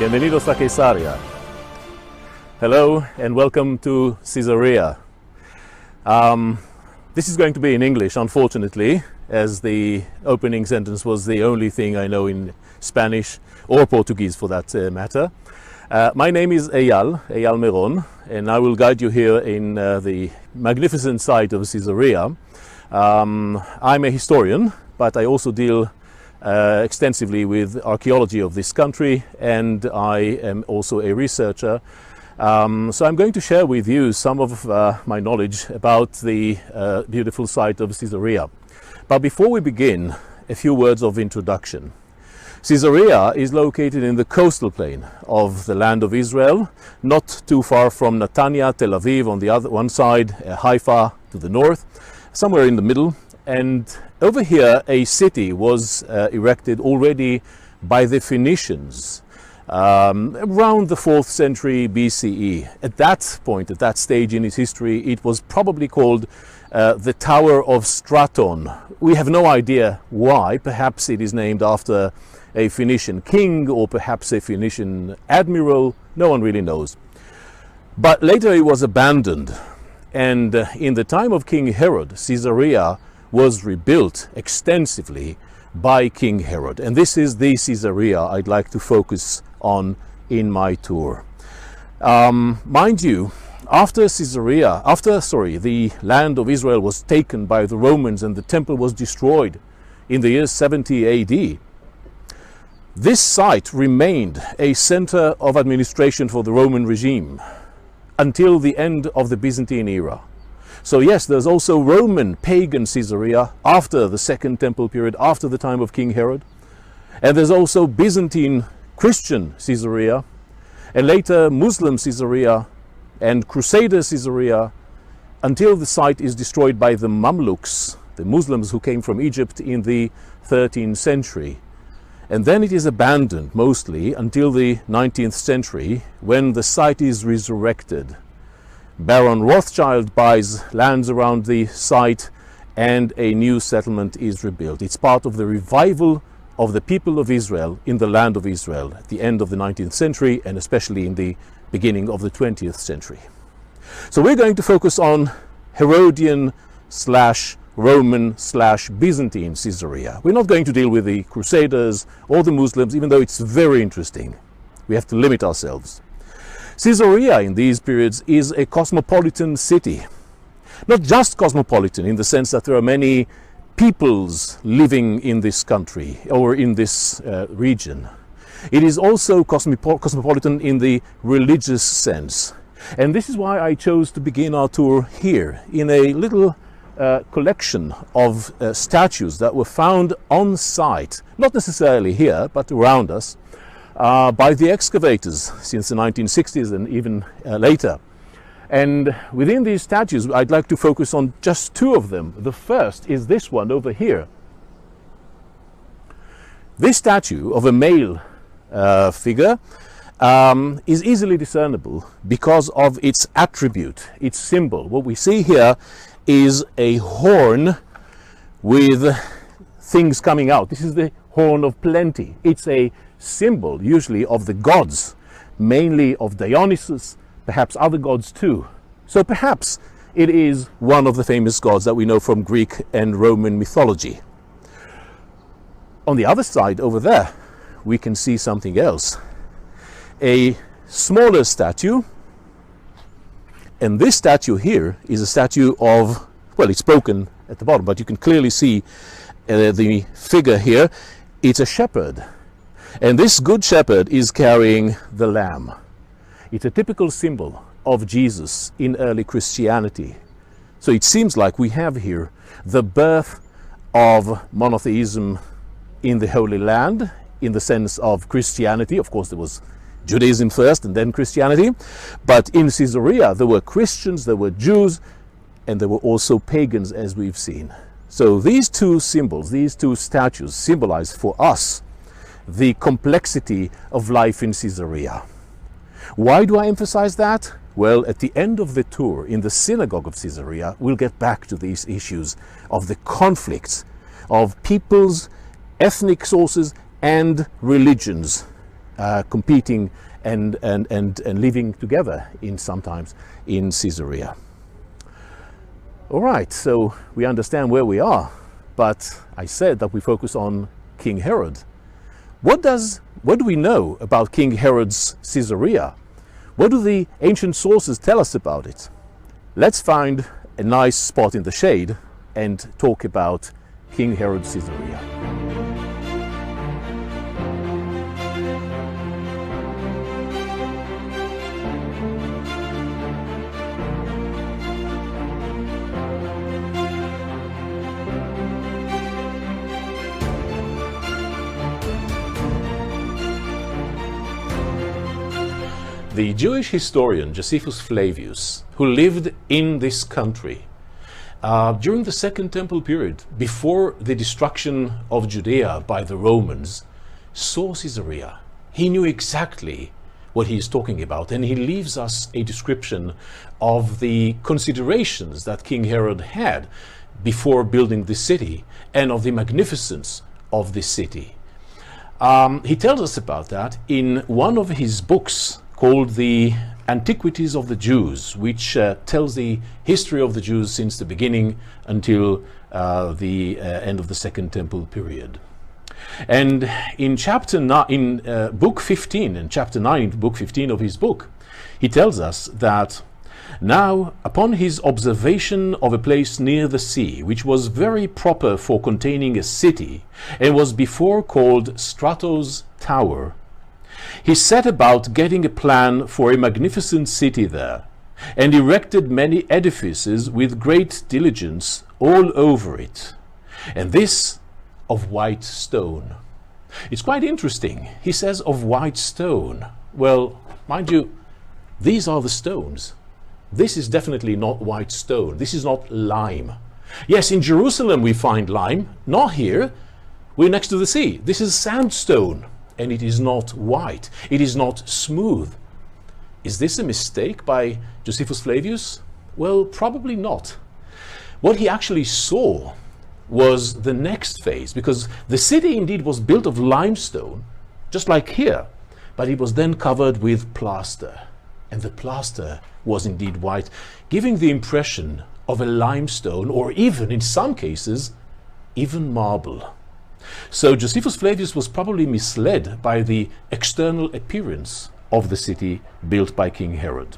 Bienvenidos a Cesarea. Hello and welcome to Cesarea. This is going to be in English, unfortunately, as the opening sentence was the only thing I know in Spanish or Portuguese for that matter. My name is Eyal Meiron, and I will guide you here in the magnificent site of Cesarea. I'm a historian, but I also deal extensively with archaeology of this country, and I am also a researcher. So I'm going to share with you some of my knowledge about the beautiful site of Cesarea. But before we begin, a few words of introduction. Caesarea is located in the coastal plain of the land of Israel, not too far from Netanya, Tel Aviv on the one side, Haifa to the north, somewhere in the middle. And over here a city was erected already by the Phoenicians around the 4th century BCE. At that point, at that stage in its history, it was probably called the Tower of Straton. We have no idea why. Perhaps it is named after a Phoenician king or perhaps a Phoenician admiral. No one really knows. But later it was abandoned, and in the time of King Herod, Caesarea was rebuilt extensively by King Herod, and this is the Caesarea I'd like to focus on in my tour. Mind you, after the land of Israel was taken by the Romans and the temple was destroyed in the year 70 AD, this site remained a center of administration for the Roman regime until the end of the Byzantine era. So yes, there's also Roman pagan Caesarea after the Second Temple period, after the time of King Herod. And there's also Byzantine Christian Caesarea, and later Muslim Caesarea and Crusader Caesarea, until the site is destroyed by the Mamluks, the Muslims who came from Egypt in the 13th century. And then it is abandoned mostly until the 19th century, when the site is resurrected. Baron Rothschild buys lands around the site and a new settlement is rebuilt. It's part of the revival of the people of Israel in the land of Israel at the end of the 19th century and especially in the beginning of the 20th century. So we're going to focus on Herodian / Roman / Byzantine Caesarea. We're not going to deal with the Crusaders or the Muslims, even though it's very interesting. We have to limit ourselves. Caesarea in these periods is a cosmopolitan city. Not just cosmopolitan in the sense that there are many peoples living in this country or in this region. It is also cosmopolitan in the religious sense. And this is why I chose to begin our tour here in a little collection of statues that were found on site, not necessarily here, but around us, by the excavators since the 1960s and even later. And within these statues, I'd like to focus on just two of them. The first is this one over here. This statue of a male figure is easily discernible because of its attribute, its symbol. What we see here is a horn with things coming out. This is the horn of plenty. It's a symbol usually of the gods, mainly of Dionysus, perhaps other gods too. So perhaps it is one of the famous gods that we know from Greek and Roman mythology. On the other side over there, we can see something else. A smaller statue. And this statue here is a statue of, well, it's broken at the bottom, but you can clearly see the figure here. It's a shepherd. And this good shepherd is carrying the lamb. It's a typical symbol of Jesus in early Christianity. So it seems like we have here the birth of monotheism in the Holy Land, in the sense of Christianity. Of course, there was Judaism first and then Christianity. But in Caesarea, there were Christians, there were Jews, and there were also pagans, as we've seen. So these two symbols, these two statues, symbolize for us the complexity of life in Caesarea. Why do I emphasize that? Well, at the end of the tour in the synagogue of Caesarea, we'll get back to these issues of the conflicts of peoples, ethnic sources, and religions competing and living together sometimes in Caesarea. All right, so we understand where we are, but I said that we focus on King Herod. What do we know about King Herod's Caesarea? What do the ancient sources tell us about it? Let's find a nice spot in the shade and talk about King Herod's Caesarea. The Jewish historian Josephus Flavius, who lived in this country during the Second Temple period, before the destruction of Judea by the Romans, saw Caesarea. He knew exactly what he is talking about, and he leaves us a description of the considerations that King Herod had before building the city and of the magnificence of this city. He tells us about that in one of his books called the Antiquities of the Jews, which tells the history of the Jews since the beginning until the end of the Second Temple period. And in book 15, in chapter 9, in book 15 of his book, he tells us that now, upon his observation of a place near the sea, which was very proper for containing a city, and was before called Strato's Tower, he set about getting a plan for a magnificent city there, and erected many edifices with great diligence all over it, and this of white stone. It's quite interesting. He says of white stone. Well, mind you, these are the stones. This is definitely not white stone. This is not lime. Yes, in Jerusalem we find lime. Not here. We're next to the sea. This is sandstone. And it is not white. It is not smooth. Is this a mistake by Josephus Flavius? Well, probably not. What he actually saw was the next phase, because the city indeed was built of limestone, just like here, but it was then covered with plaster. And the plaster was indeed white, giving the impression of a limestone, or even, in some cases, even marble. So Josephus Flavius was probably misled by the external appearance of the city built by King Herod.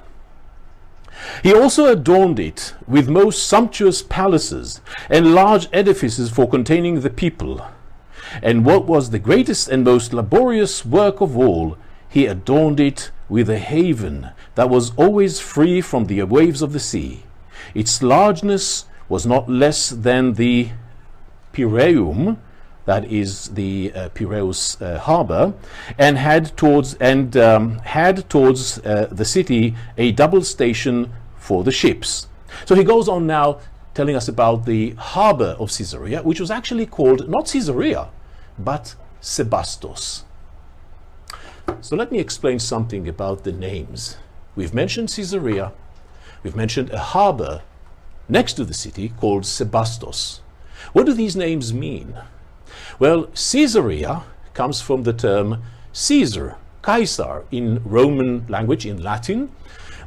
He also adorned it with most sumptuous palaces and large edifices for containing the people. And what was the greatest and most laborious work of all, he adorned it with a haven that was always free from the waves of the sea. Its largeness was not less than the Piraeum, that is the Piraeus harbor, and had towards the city a double station for the ships. So he goes on now telling us about the harbor of Caesarea, which was actually called not Caesarea, but Sebastos. So let me explain something about the names. We've mentioned Caesarea, we've mentioned a harbor next to the city called Sebastos. What do these names mean? Well, Caesarea comes from the term Caesar, Caesar in Roman language, in Latin,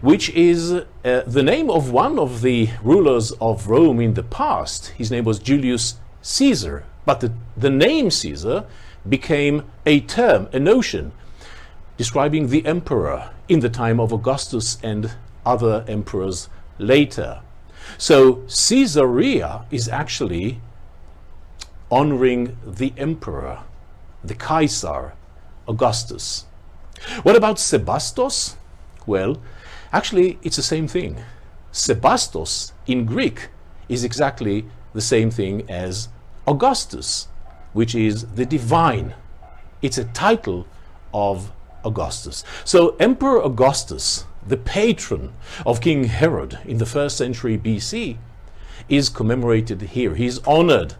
which is the name of one of the rulers of Rome in the past. His name was Julius Caesar, but the name Caesar became a term, a notion, describing the emperor in the time of Augustus and other emperors later. So Caesarea is actually honoring the emperor, the Caesar, Augustus. What about Sebastos? Well, actually it's the same thing. Sebastos in Greek is exactly the same thing as Augustus, which is the divine. It's a title of Augustus. So Emperor Augustus, the patron of King Herod in the 1st century BC, is commemorated here. He is honored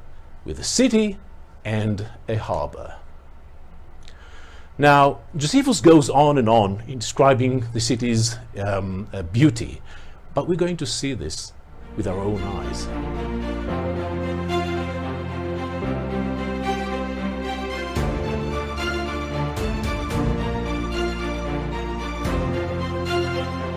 with a city and a harbor. Now, Josephus goes on and on in describing the city's beauty, but we're going to see this with our own eyes.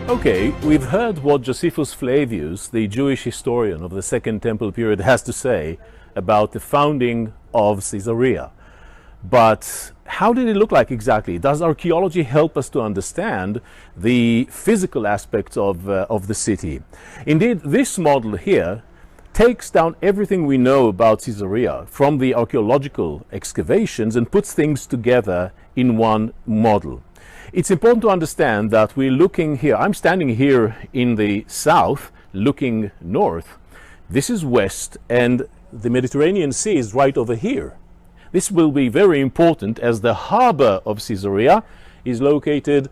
Okay, we've heard what Josephus Flavius, the Jewish historian of the Second Temple period, has to say about the founding of Caesarea. But how did it look like exactly? Does archaeology help us to understand the physical aspects of the city? Indeed, this model here takes down everything we know about Caesarea from the archaeological excavations and puts things together in one model. It's important to understand that we're looking here, I'm standing here in the south, looking north. This is west, and the Mediterranean Sea is right over here. This will be very important as the harbor of Caesarea is located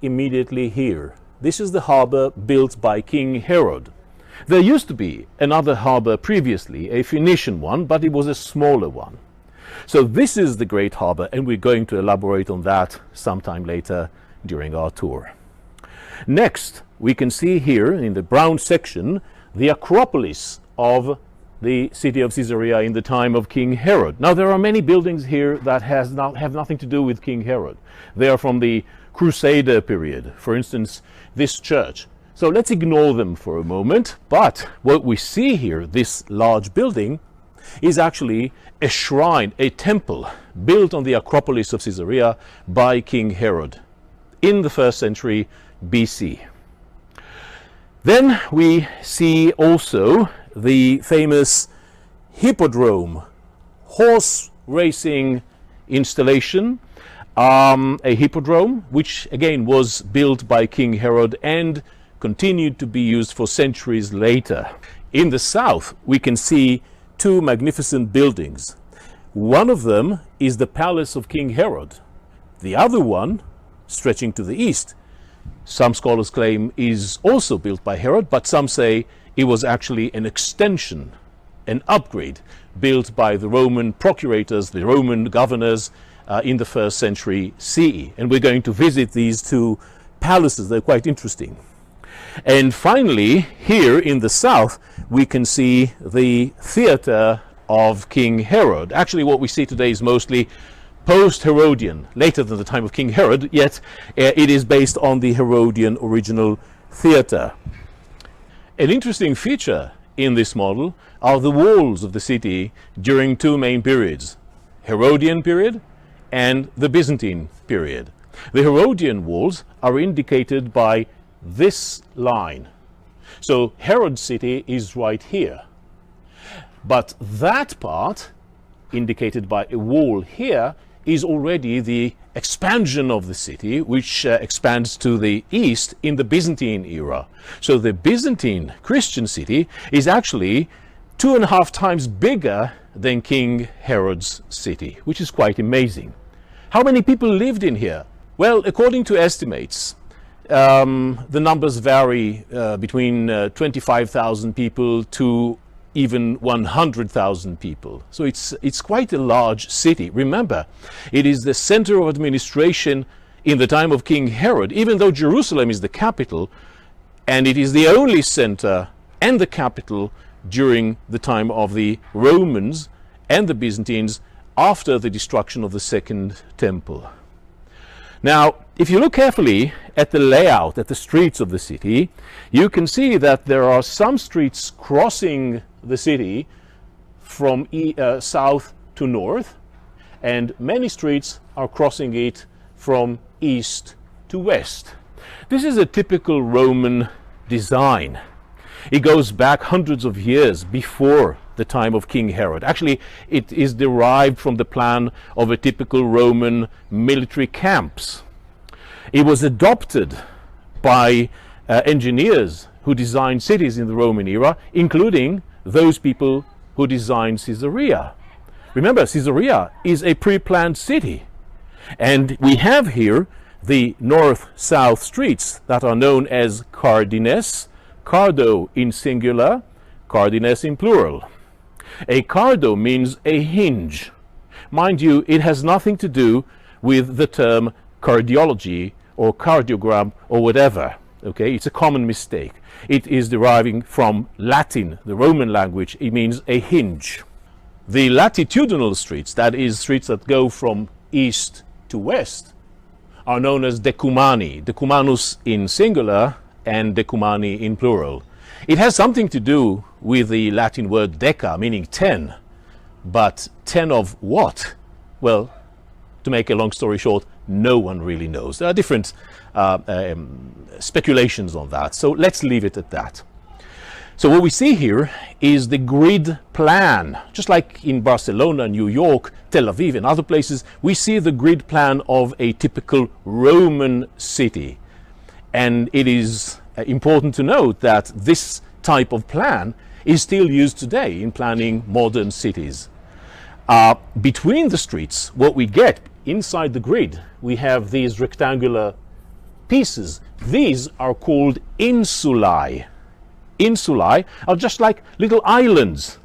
immediately here. This is the harbor built by King Herod. There used to be another harbor previously, a Phoenician one, but it was a smaller one. So this is the great harbor, and we're going to elaborate on that sometime later during our tour. Next, we can see here in the brown section the Acropolis of the city of Caesarea in the time of King Herod. Now, there are many buildings here that have nothing to do with King Herod. They are from the Crusader period. For instance, this church. So let's ignore them for a moment. But what we see here, this large building, is actually a shrine, a temple, built on the Acropolis of Caesarea by King Herod in the 1st century BC. Then we see also the famous hippodrome, horse racing installation, a hippodrome which again was built by King Herod and continued to be used for centuries later. In the south we can see two magnificent buildings. One of them is the palace of King Herod. The other one, stretching to the east, some scholars claim is also built by Herod, but some say it was actually an extension, an upgrade, built by the Roman procurators, the Roman governors in the 1st century CE. And we're going to visit these two palaces. They're quite interesting. And finally, here in the south, we can see the theater of King Herod. Actually, what we see today is mostly post-Herodian, later than the time of King Herod, yet it is based on the Herodian original theater. An interesting feature in this model are the walls of the city during two main periods, Herodian period and the Byzantine period. The Herodian walls are indicated by this line. So Herod's city is right here. But that part, indicated by a wall here, is already the expansion of the city, which expands to the east in the Byzantine era. So the Byzantine Christian city is actually 2.5 times bigger than King Herod's city, which is quite amazing. How many people lived in here? Well, according to estimates, the numbers vary between 25,000 people to even 100,000 people. So it's quite a large city. Remember, it is the center of administration in the time of King Herod, even though Jerusalem is the capital, and it is the only center and the capital during the time of the Romans and the Byzantines after the destruction of the Second Temple. Now, if you look carefully at the layout, at the streets of the city, you can see that there are some streets crossing the city from south to north, and many streets are crossing it from east to west. This is a typical Roman design. It goes back hundreds of years before the time of King Herod. Actually, it is derived from the plan of a typical Roman military camps. It was adopted by engineers who designed cities in the Roman era, including those people who designed Caesarea. Remember, Caesarea is a pre-planned city. And we have here the north-south streets that are known as cardines, cardo in singular, cardines in plural. A cardo means a hinge. Mind you, it has nothing to do with the term cardiology or cardiogram or whatever. Okay, it's a common mistake. It is deriving from Latin, the Roman language. It means a hinge. The latitudinal streets, that is, streets that go from east to west, are known as decumani, decumanus in singular and decumani in plural. It has something to do with the Latin word deca, meaning 10. But 10 of what? Well, to make a long story short, no one really knows. There are different speculations on that, so let's leave it at that. So what we see here is the grid plan. Just like in Barcelona, New York, Tel Aviv and other places, we see the grid plan of a typical Roman city. And it is important to note that this type of plan is still used today in planning modern cities. Between the streets, what we get inside the grid, we have these rectangular pieces. These are called insulae. Insulae are just like little islands,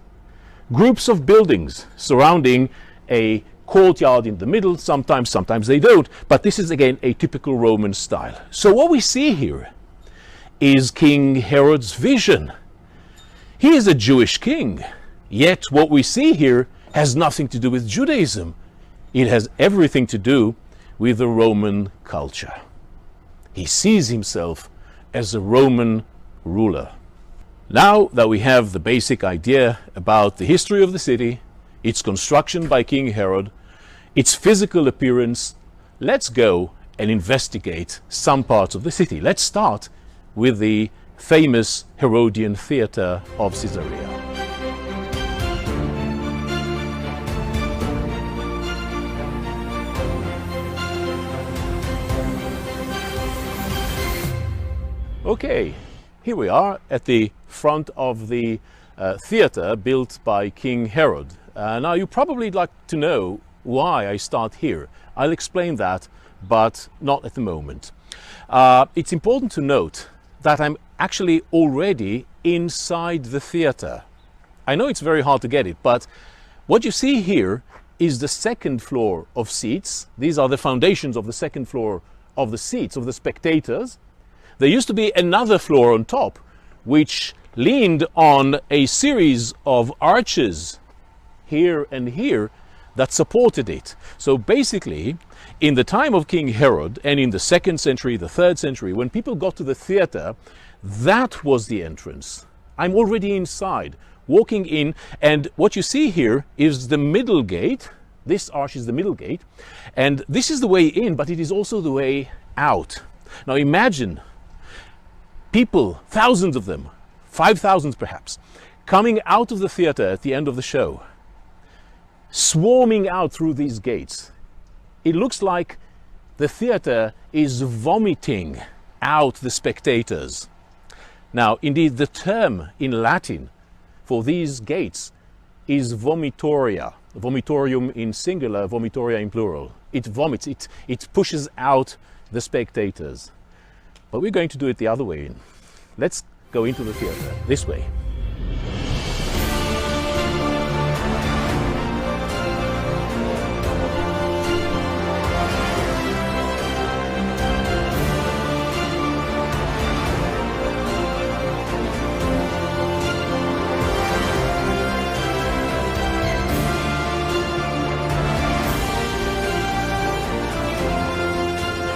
groups of buildings surrounding a courtyard in the middle. Sometimes they don't, but this is again a typical Roman style. So what we see here is King Herod's vision. He is a Jewish king, yet what we see here has nothing to do with Judaism. It has everything to do with the Roman culture. He sees himself as a Roman ruler. Now that we have the basic idea about the history of the city, its construction by King Herod, its physical appearance, let's go and investigate some parts of the city. Let's start with the famous Herodian theater of Caesarea. Okay, here we are at the front of the theater built by King Herod. Now you probably like to know why I start here. I'll explain that, but not at the moment. It's important to note that I'm actually already inside the theater. I know it's very hard to get it, but what you see here is the second floor of seats. These are the foundations of the second floor of the seats of the spectators. There used to be another floor on top, which leaned on a series of arches here and here that supported it. So basically, in the time of King Herod and in the 2nd century, the 3rd century, when people got to the theater, that was the entrance. I'm already inside, walking in, and what you see here is the middle gate. This arch is the middle gate, and this is the way in, but it is also the way out. Now imagine people, thousands of them, 5,000 perhaps, coming out of the theater at the end of the show, swarming out through these gates. It looks like the theater is vomiting out the spectators. Now, indeed, the term in Latin for these gates is vomitoria. Vomitorium in singular, vomitoria in plural. It vomits, it pushes out the spectators. But we're going to do it the other way in. Let's go into the theater, this way.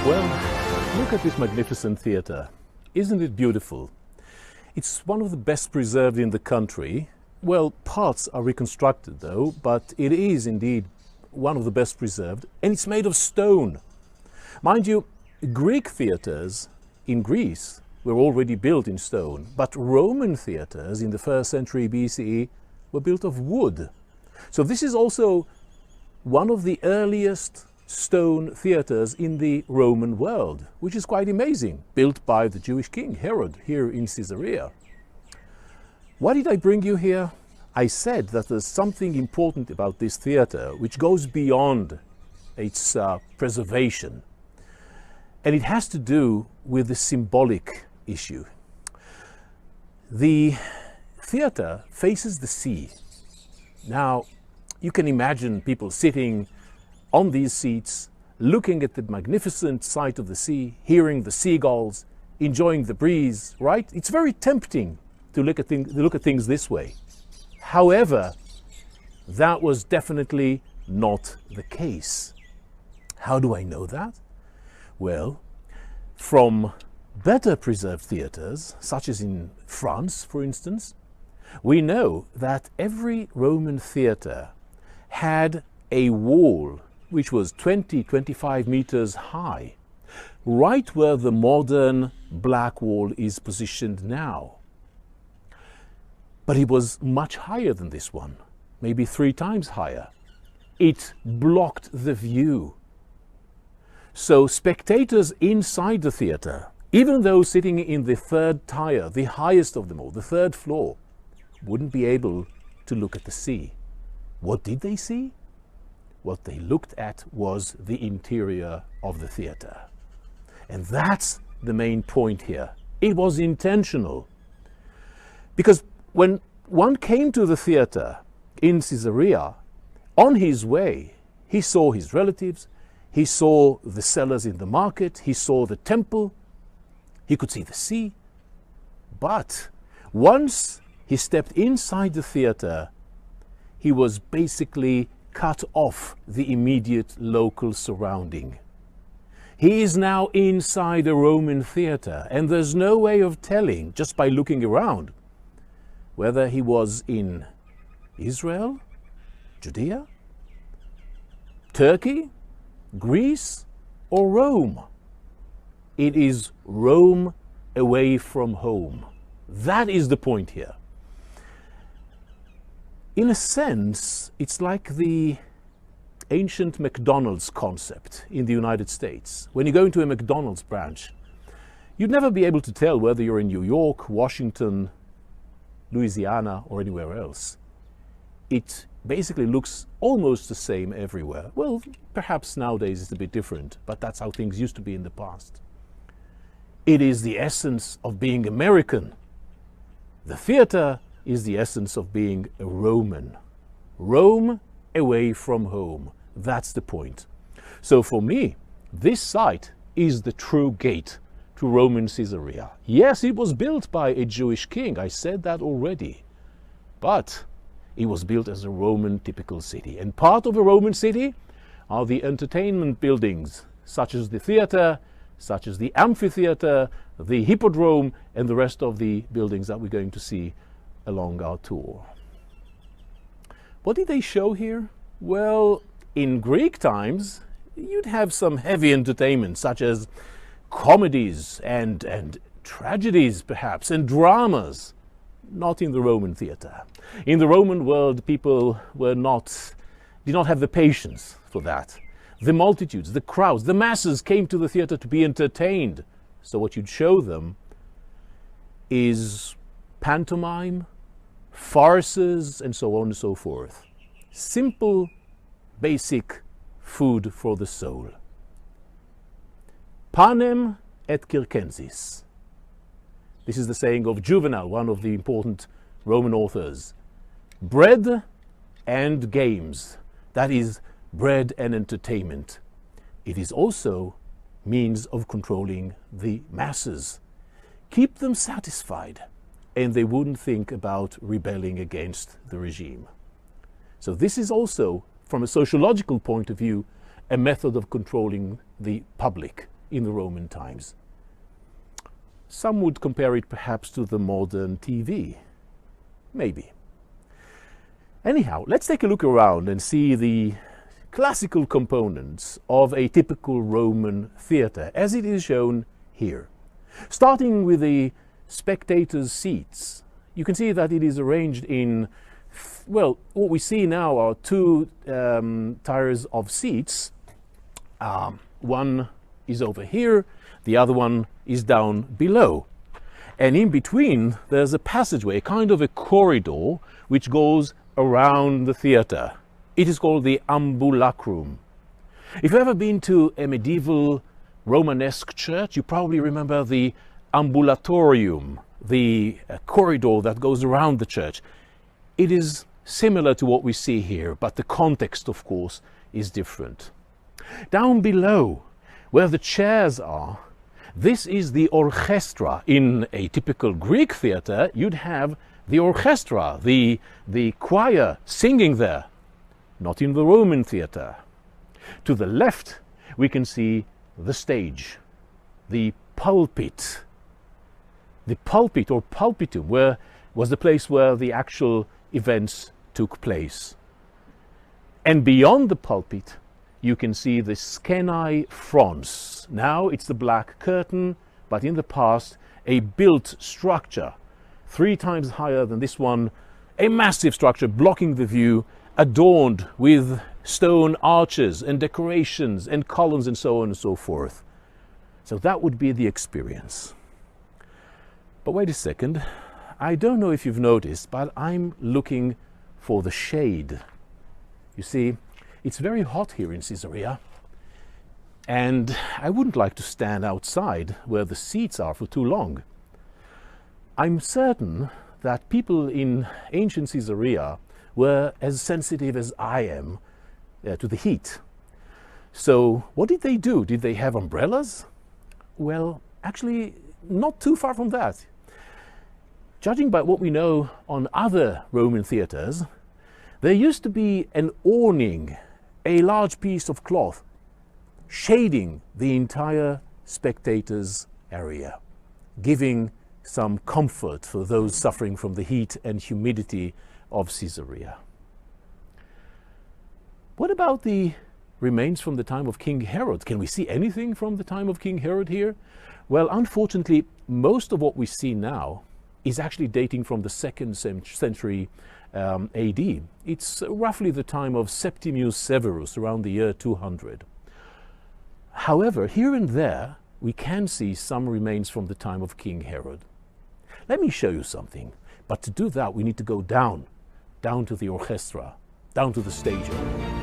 Well, look at this magnificent theater. Isn't it beautiful? It's one of the best preserved in the country. Well, parts are reconstructed though, but it is indeed one of the best preserved, and it's made of stone. Mind you, Greek theaters in Greece were already built in stone, but Roman theaters in the 1st century BCE were built of wood. So this is also one of the earliest stone theaters in the Roman world, which is quite amazing, built by the Jewish king Herod here in Caesarea. Why did I bring you here? I said that there's something important about this theater which goes beyond its preservation, and it has to do with the symbolic issue. The theater faces the sea. Now, you can imagine people sitting on these seats, looking at the magnificent sight of the sea, hearing the seagulls, enjoying the breeze, right? It's very tempting to look at things this way. However, that was definitely not the case. How do I know that? Well, from better preserved theatres, such as in France, for instance, we know that every Roman theatre had a wall which was 20-25 meters high, right where the modern black wall is positioned now. But it was much higher than this one, maybe 3 times higher. It blocked the view. So spectators inside the theatre, even those sitting in the 3rd tier, the highest of them all, the 3rd floor, wouldn't be able to look at the sea. What did they see? What they looked at was the interior of the theatre. And that's the main point here. It was intentional. Because when one came to the theatre in Caesarea, on his way, he saw his relatives, he saw the sellers in the market, he saw the temple, he could see the sea. But once he stepped inside the theatre, he was basically cut off the immediate local surrounding. He is now inside a Roman theatre, and there's no way of telling, just by looking around, whether he was in Israel, Judea, Turkey, Greece, or Rome. It is Rome away from home. That is the point here. In a sense, it's like the ancient McDonald's concept in the United States. When you go into a McDonald's branch, you'd never be able to tell whether you're in New York, Washington, Louisiana, or anywhere else. It basically looks almost the same everywhere. Well, perhaps nowadays it's a bit different, but that's how things used to be in the past. It is the essence of being American. The theater is the essence of being a Roman. Rome away from home. That's the point. So for me, this site is the true gate to Roman Caesarea. Yes, it was built by a Jewish king. I said that already. But it was built as a Roman typical city. And part of a Roman city are the entertainment buildings, such as the theater, such as the amphitheater, the hippodrome, and the rest of the buildings that we're going to see along our tour. What did they show here? Well, in Greek times, you'd have some heavy entertainment, such as comedies and tragedies, perhaps, and dramas. Not in the Roman theater. In the Roman world, people did not have the patience for that. The multitudes, the crowds, the masses came to the theater to be entertained. So what you'd show them is pantomime, farces, and so on and so forth. Simple, basic food for the soul. Panem et circenses. This is the saying of Juvenal, one of the important Roman authors. Bread and games. That is bread and entertainment. It is also means of controlling the masses. Keep them satisfied, and they wouldn't think about rebelling against the regime. So this is also, from a sociological point of view, a method of controlling the public in the Roman times. Some would compare it perhaps to the modern TV. Maybe. Anyhow, let's take a look around and see the classical components of a typical Roman theatre as it is shown here. Starting with the spectators' seats, you can see that it is arranged in, well, what we see now are 2 tiers of seats. One is over here, the other one is down below. And in between, there's a passageway, kind of a corridor, which goes around the theatre. It is called the ambulacrum. If you've ever been to a medieval Romanesque church, you probably remember the ambulatorium, the corridor that goes around the church. It is similar to what we see here, but the context, of course, is different. Down below, where the chairs are, this is the orchestra. In a typical Greek theatre, you'd have the orchestra, the choir singing there. Not in the Roman theatre. To the left, we can see the stage, the pulpit, The pulpit or pulpitum was the place where the actual events took place. And beyond the pulpit, you can see the scenai fronts. Now it's the black curtain, but in the past, a built structure, 3 times higher than this one, a massive structure blocking the view, adorned with stone arches and decorations and columns and so on and so forth. So that would be the experience. But wait a second, I don't know if you've noticed, but I'm looking for the shade. You see, it's very hot here in Caesarea, and I wouldn't like to stand outside where the seats are for too long. I'm certain that people in ancient Caesarea were as sensitive as I am to the heat. So what did they do? Did they have umbrellas? Well, actually, not too far from that. Judging by what we know on other Roman theaters, there used to be an awning, a large piece of cloth, shading the entire spectators' area, giving some comfort for those suffering from the heat and humidity of Caesarea. What about the remains from the time of King Herod? Can we see anything from the time of King Herod here? Well, unfortunately, most of what we see now is actually dating from the 2nd century AD. It's roughly the time of Septimius Severus, around the year 200. However, here and there, we can see some remains from the time of King Herod. Let me show you something, but to do that, we need to go down to the orchestra, down to the stage area.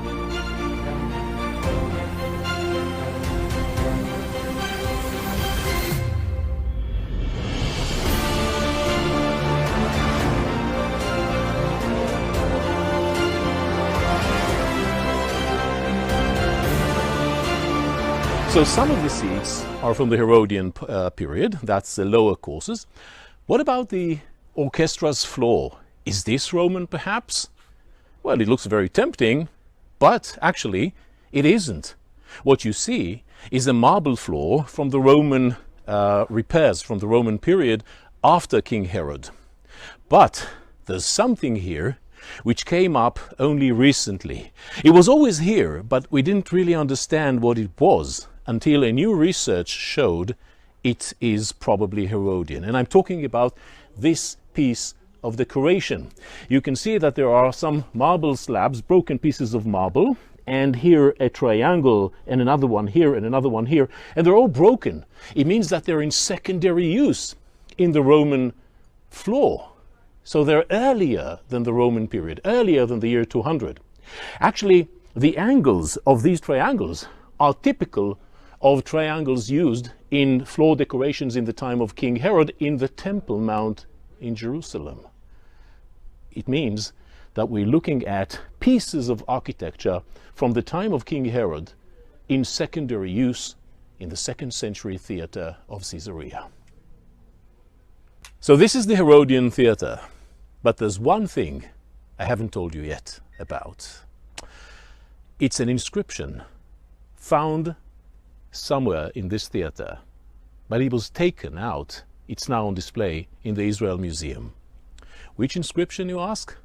So some of the seats are from the Herodian period, that's the lower courses. What about the orchestra's floor? Is this Roman perhaps? Well, it looks very tempting, but actually it isn't. What you see is a marble floor from the Roman repairs, from the Roman period after King Herod. But there's something here which came up only recently. It was always here, but we didn't really understand what it was until a new research showed it is probably Herodian. And I'm talking about this piece of decoration. You can see that there are some marble slabs, broken pieces of marble, and here a triangle, and another one here, and another one here, and they're all broken. It means that they're in secondary use in the Roman floor. So they're earlier than the Roman period, earlier than the year 200. Actually, the angles of these triangles are typical of triangles used in floor decorations in the time of King Herod in the Temple Mount in Jerusalem. It means that we're looking at pieces of architecture from the time of King Herod in secondary use in the 2nd century theater of Caesarea. So this is the Herodian theater, but there's one thing I haven't told you yet about. It's an inscription found somewhere in this theater, but it was taken out. It's now on display in the Israel Museum. Which inscription, you ask?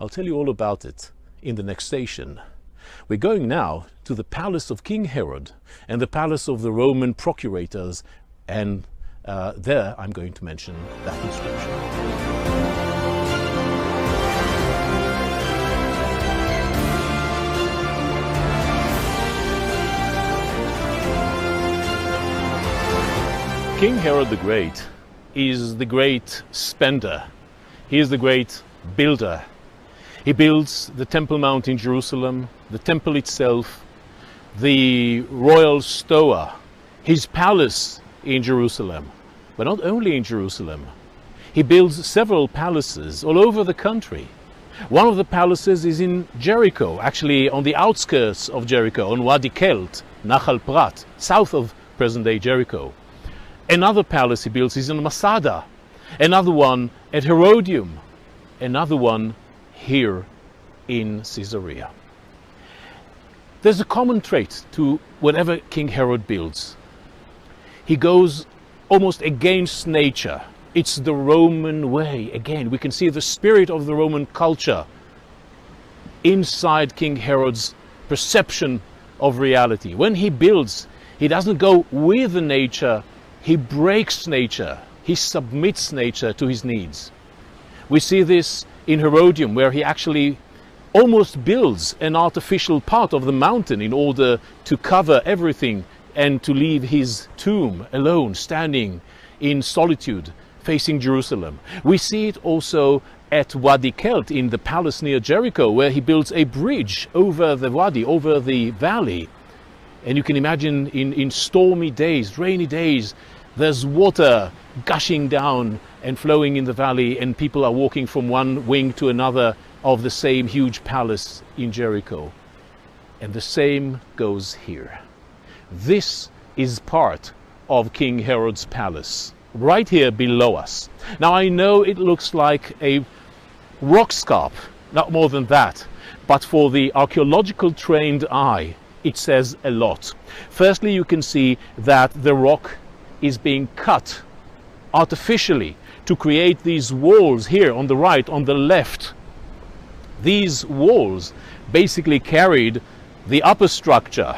I'll tell you all about it in the next station. We're going now to the palace of King Herod and the palace of the Roman procurators, and there I'm going to mention that inscription. King Herod the Great is the great spender. He is the great builder. He builds the Temple Mount in Jerusalem, the temple itself, the royal stoa, his palace in Jerusalem. But not only in Jerusalem. He builds several palaces all over the country. One of the palaces is in Jericho, actually on the outskirts of Jericho, on Wadi Kelt, Nachal Prat, south of present-day Jericho. Another palace he builds is in Masada, another one at Herodium, another one here in Caesarea. There's a common trait to whatever King Herod builds. He goes almost against nature. It's the Roman way. Again, we can see the spirit of the Roman culture inside King Herod's perception of reality. When he builds, he doesn't go with the nature, he breaks nature. He submits nature to his needs. We see this in Herodium, where he actually almost builds an artificial part of the mountain in order to cover everything and to leave his tomb alone, standing in solitude, facing Jerusalem. We see it also at Wadi Kelt in the palace near Jericho, where he builds a bridge over the Wadi, over the valley. And you can imagine in stormy days, rainy days, there's water gushing down and flowing in the valley, and people are walking from one wing to another of the same huge palace in Jericho. And the same goes here. This is part of King Herod's palace, right here below us. Now I know it looks like a rock scarp, not more than that, but for the archaeological trained eye, it says a lot. Firstly, you can see that the rock is being cut artificially to create these walls here on the right, on the left. These walls basically carried the upper structure.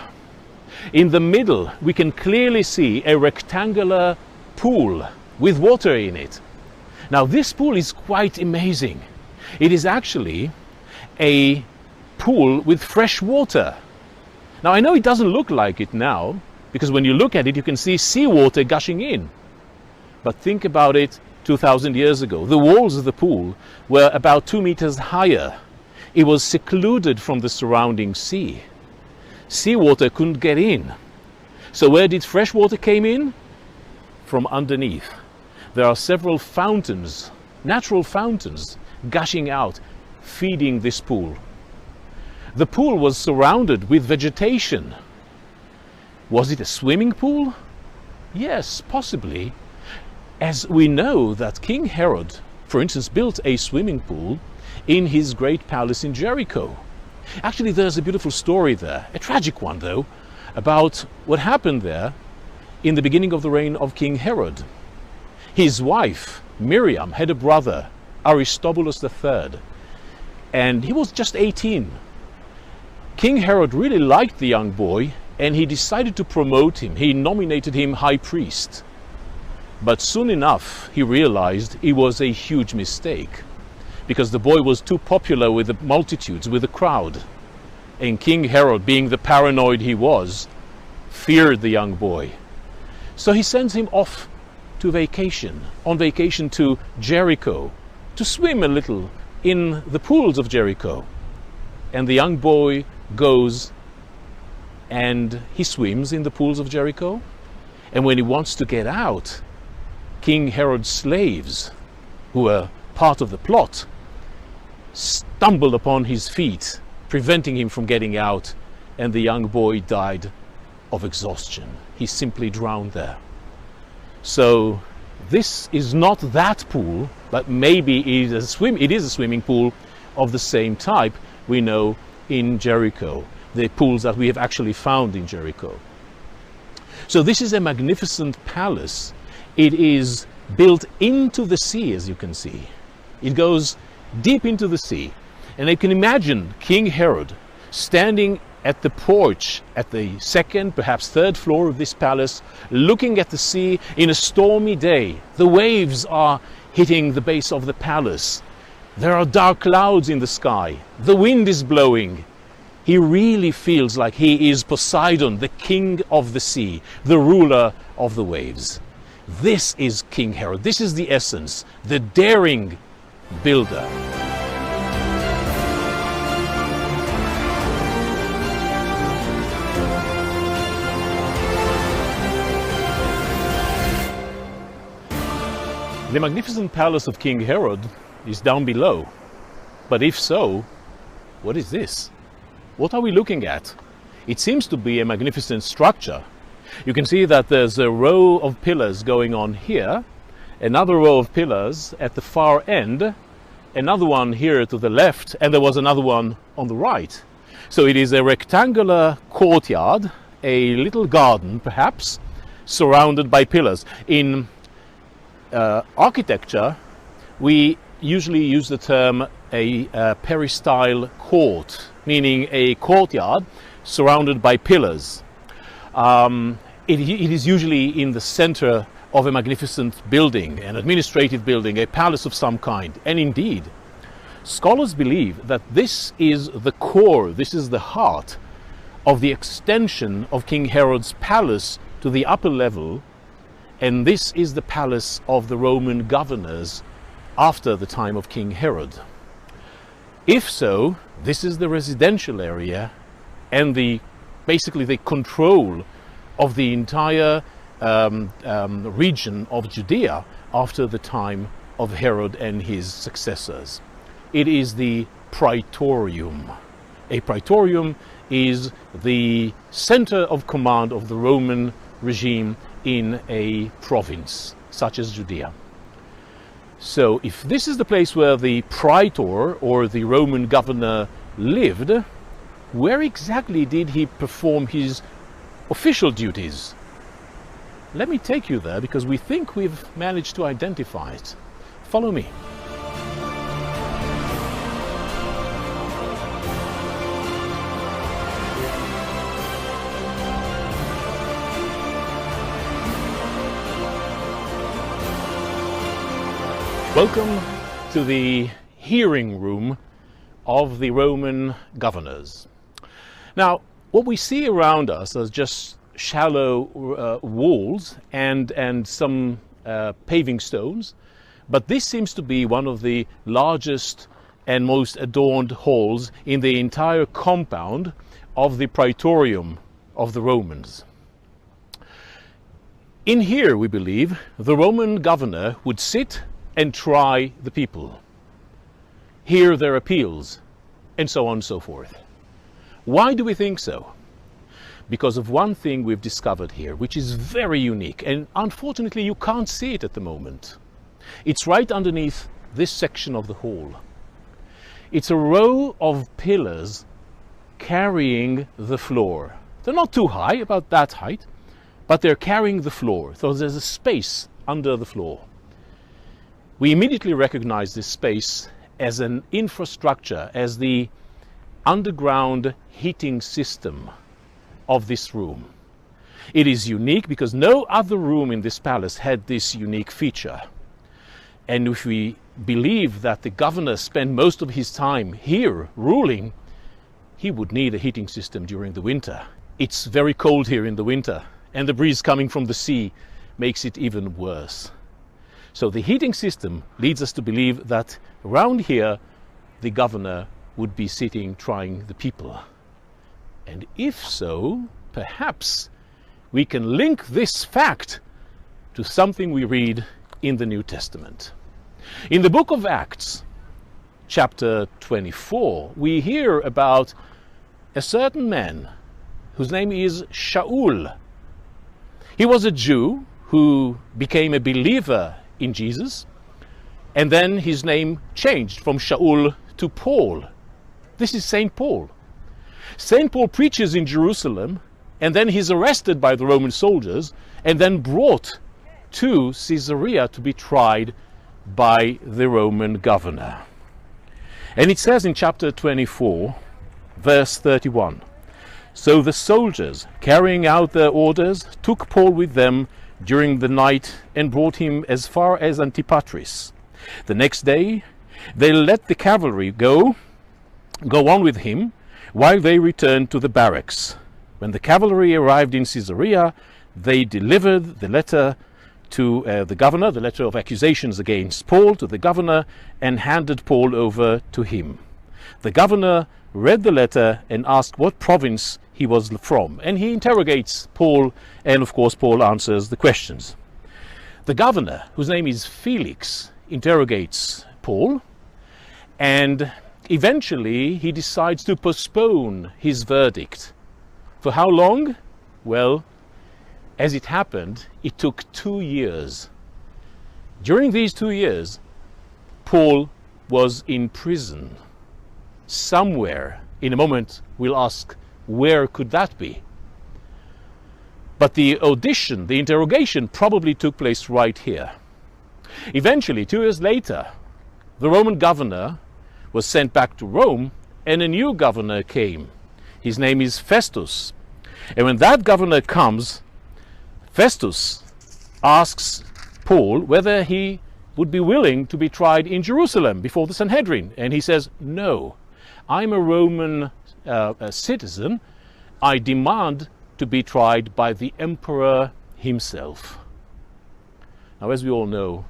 In the middle, we can clearly see a rectangular pool with water in it. Now, this pool is quite amazing. It is actually a pool with fresh water. Now, I know it doesn't look like it now, because when you look at it, you can see seawater gushing in. But think about it 2,000 years ago. The walls of the pool were about 2 meters higher. It was secluded from the surrounding sea. Seawater couldn't get in. So where did fresh water came in? From underneath. There are several fountains, natural fountains, gushing out, feeding this pool. The pool was surrounded with vegetation. Was it a swimming pool? Yes, possibly. As we know that King Herod, for instance, built a swimming pool in his great palace in Jericho. Actually, there's a beautiful story there, a tragic one though, about what happened there in the beginning of the reign of King Herod. His wife, Miriam, had a brother, Aristobulus III, and he was just 18. King Herod really liked the young boy, and he decided to promote him. He nominated him high priest. But soon enough, he realized it was a huge mistake, because the boy was too popular with the multitudes, with the crowd. And King Herod, being the paranoid he was, feared the young boy. So he sends him off to vacation, on vacation to Jericho, to swim a little in the pools of Jericho. And the young boy goes and he swims in the pools of Jericho. And when he wants to get out, King Herod's slaves, who were part of the plot, stumbled upon his feet, preventing him from getting out, and the young boy died of exhaustion. He simply drowned there. So this is not that pool, but maybe it is a swimming pool of the same type we know in Jericho, the pools that we have actually found in Jericho. So this is a magnificent palace. It is built into the sea, as you can see. It goes deep into the sea. And you can imagine King Herod standing at the porch at the second, perhaps third floor of this palace, looking at the sea in a stormy day. The waves are hitting the base of the palace. There are dark clouds in the sky. The wind is blowing. He really feels like he is Poseidon, the king of the sea, the ruler of the waves. This is King Herod. This is the essence, the daring builder. The magnificent palace of King Herod is down below. But if so, what is this? What are we looking at? It seems to be a magnificent structure. You can see that there's a row of pillars going on here, another row of pillars at the far end, another one here to the left, and there was another one on the right. So it is a rectangular courtyard, a little garden perhaps, surrounded by pillars. In architecture, we usually use the term a peristyle court, meaning a courtyard surrounded by pillars. It is usually in the center of a magnificent building, an administrative building, a palace of some kind. And indeed, scholars believe that this is the core, this is the heart of the extension of King Herod's palace to the upper level, and this is the palace of the Roman governors after the time of King Herod. If so, this is the residential area and basically the control of the entire region of Judea after the time of Herod and his successors. It is the praetorium. A praetorium is the center of command of the Roman regime in a province such as Judea. So if this is the place where the praetor or the Roman governor lived, where exactly did he perform his official duties? Let me take you there, because we think we've managed to identify it. Follow me. Welcome to the hearing room of the Roman governors. Now, what we see around us is just shallow walls and some paving stones, but this seems to be one of the largest and most adorned halls in the entire compound of the praetorium of the Romans. In here, we believe, the Roman governor would sit and try the people, hear their appeals, and so on and so forth. Why do we think so? Because of one thing we've discovered here, which is very unique, and unfortunately you can't see it at the moment. It's right underneath this section of the hall. It's a row of pillars carrying the floor. They're not too high, about that height, but they're carrying the floor, so there's a space under the floor. We immediately recognize this space as an infrastructure, as the underground heating system of this room. It is unique because no other room in this palace had this unique feature. And if we believe that the governor spent most of his time here ruling, he would need a heating system during the winter. It's very cold here in the winter, and the breeze coming from the sea makes it even worse. So the heating system leads us to believe that around here the governor would be sitting trying the people. And if so, perhaps we can link this fact to something we read in the New Testament. In the book of Acts, chapter 24, we hear about a certain man whose name is Shaul. He was a Jew who became a believer in Jesus, and then his name changed from Shaul to Paul. This is Saint Paul. Saint Paul preaches in Jerusalem, and then he's arrested by the Roman soldiers and then brought to Caesarea to be tried by the Roman governor. And it says in chapter 24, verse 31, "So the soldiers, carrying out their orders, took Paul with them during the night and brought him as far as Antipatris. The next day they let the cavalry go on with him while they returned to the barracks. When the cavalry arrived in Caesarea, they delivered the letter to the governor, the letter of accusations against Paul to the governor, and handed Paul over to him. The governor read the letter and asked what province he was from, and he interrogates Paul, and of course Paul answers the questions. The governor, whose name is Felix, interrogates Paul, and eventually he decides to postpone his verdict. For how long? Well, as it happened, it took 2 years. During these 2 years, Paul was in prison. Somewhere. In a moment, we'll ask, where could that be? But the audition, the interrogation, probably took place right here. Eventually, 2 years later, the Roman governor was sent back to Rome, and a new governor came. His name is Festus. And when that governor comes, Festus asks Paul whether he would be willing to be tried in Jerusalem before the Sanhedrin. And he says, no, I'm a Roman citizen. I demand to be tried by the emperor himself. Now, as we all know,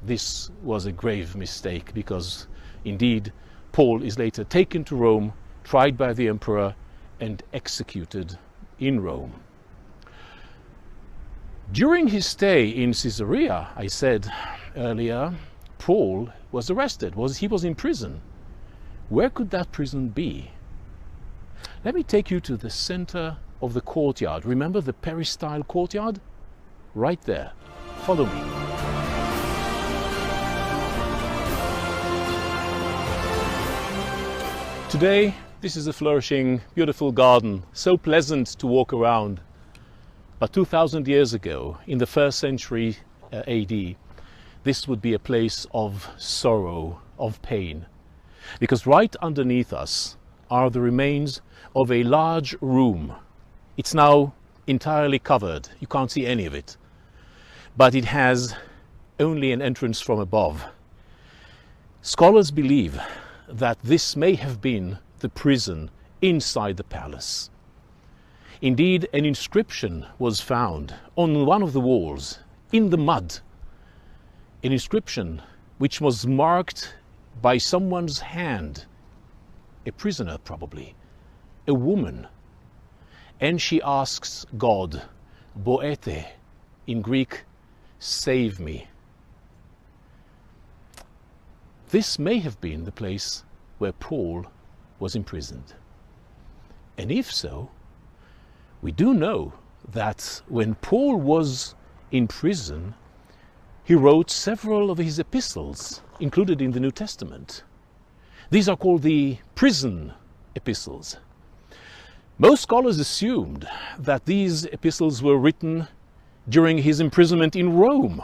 this was a grave mistake, because indeed Paul is later taken to Rome, tried by the emperor, and executed in Rome. During his stay in Caesarea, I said earlier, Paul was arrested. He was in prison. Where could that prison be? Let me take you to the center of the courtyard. Remember the peristyle courtyard? Right there. Follow me. Today, this is a flourishing, beautiful garden, so pleasant to walk around. But 2,000 years ago, in the 1st century AD, this would be a place of sorrow, of pain. Because right underneath us are the remains of a large room. It's now entirely covered. You can't see any of it. But it has only an entrance from above. Scholars believe that this may have been the prison inside the palace. Indeed, an inscription was found on one of the walls, in the mud. An inscription which was marked by someone's hand, a prisoner probably, a woman. And she asks God, Boete, in Greek, save me. This may have been the place where Paul was imprisoned. And if so, we do know that when Paul was in prison, he wrote several of his epistles included in the New Testament. These are called the prison epistles. Most scholars assumed that these epistles were written during his imprisonment in Rome.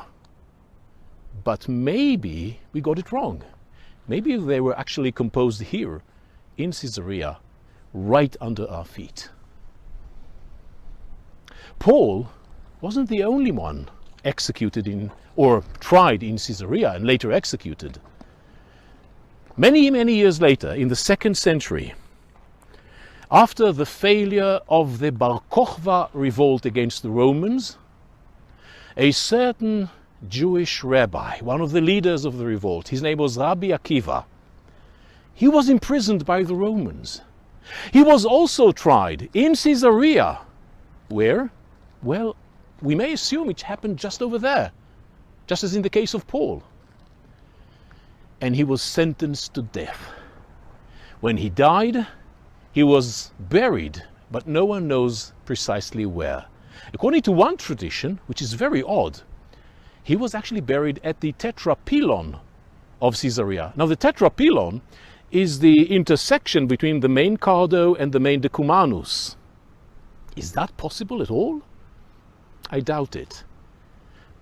But maybe we got it wrong. Maybe they were actually composed here in Caesarea, right under our feet. Paul wasn't the only one executed in, or tried in Caesarea and later executed. Many, many years later, in the 2nd century, after the failure of the Bar Kokhba revolt against the Romans, a certain Jewish rabbi, one of the leaders of the revolt, his name was Rabbi Akiva, he was imprisoned by the Romans. He was also tried in Caesarea. Where? Well, we may assume it happened just over there, just as in the case of Paul. And he was sentenced to death. When he died, he was buried, but no one knows precisely where. According to one tradition, which is very odd, he was actually buried at the Tetrapylon of Caesarea. Now, the Tetrapylon is the intersection between the main Cardo and the main Decumanus. Is that possible at all? I doubt it.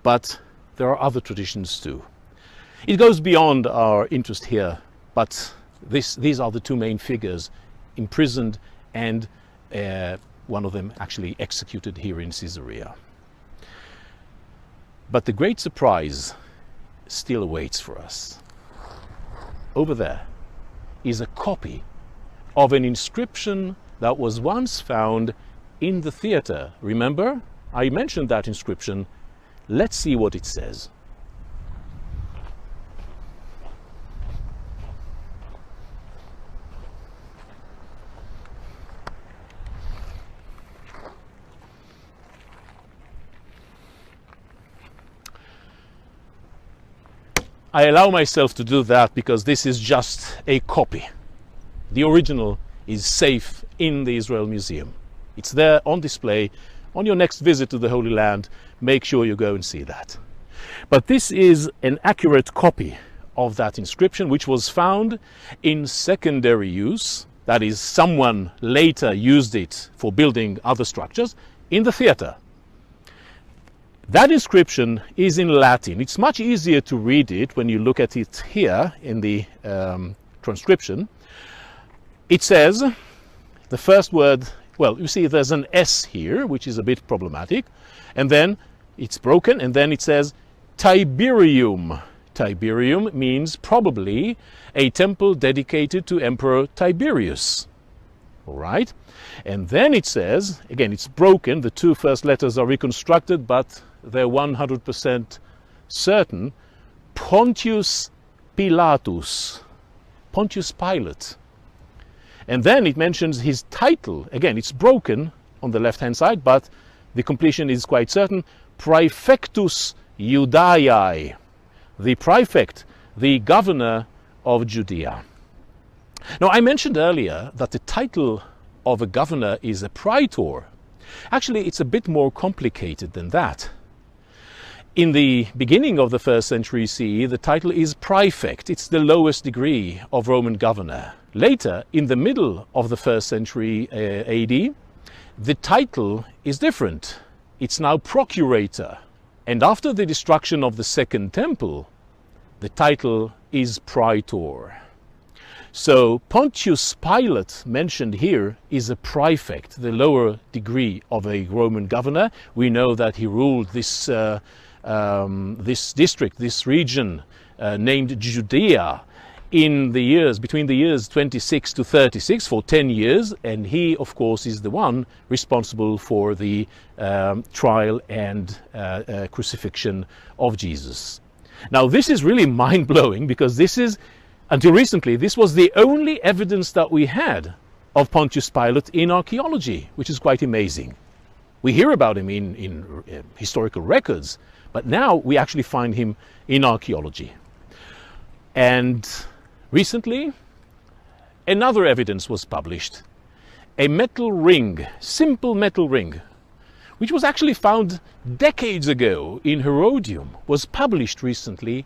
But there are other traditions too. It goes beyond our interest here, but these are the two main figures imprisoned and one of them actually executed here in Caesarea. But the great surprise still awaits for us. Over there is a copy of an inscription that was once found in the theater. Remember? I mentioned that inscription. Let's see what it says. I allow myself to do that because this is just a copy. The original is safe in the Israel Museum. It's there on display. On your next visit to the Holy Land, make sure you go and see that. But this is an accurate copy of that inscription, which was found in secondary use. That is, someone later used it for building other structures in the theater. That inscription is in Latin. It's much easier to read it when you look at it here in the transcription. It says, the first word, well, you see there's an S here, which is a bit problematic, and then it's broken, and then it says Tiberium. Tiberium means probably a temple dedicated to Emperor Tiberius. All right? And then it says, again, it's broken, the two first letters are reconstructed, but they're 100% certain, Pontius Pilatus. Pontius Pilate. And then it mentions his title. Again, it's broken on the left-hand side, but the completion is quite certain. Praefectus Judaiae. The prefect, the governor of Judea. Now, I mentioned earlier that the title of a governor is a praetor. Actually, it's a bit more complicated than that. In the beginning of the 1st century CE, the title is prefect. It's the lowest degree of Roman governor. Later, in the middle of the 1st century AD, the title is different. It's now procurator. And after the destruction of the Second Temple, the title is praetor. So Pontius Pilate, mentioned here, is a prefect, the lower degree of a Roman governor. We know that he ruled this district, this region named Judea, in the years between the years 26 to 36 for 10 years, and he of course is the one responsible for the trial and crucifixion of Jesus. Now this is really mind-blowing, because this is, until recently, this was the only evidence that we had of Pontius Pilate in archaeology, which is quite amazing. We hear about him in historical records, but now we actually find him in archaeology. And recently, another evidence was published. A metal ring, simple metal ring, which was actually found decades ago in Herodium, was published recently,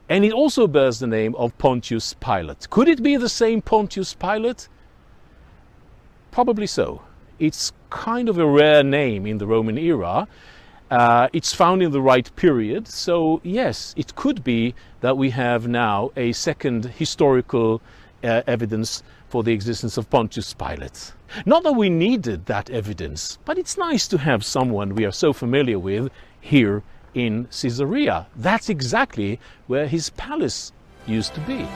and it also bears the name of Pontius Pilate. Could it be the same Pontius Pilate? Probably so. It's kind of a rare name in the Roman era. It's found in the right period, so yes, it could be that we have now a second historical evidence for the existence of Pontius Pilate. Not that we needed that evidence, but it's nice to have someone we are so familiar with here in Caesarea. That's exactly where his palace used to be.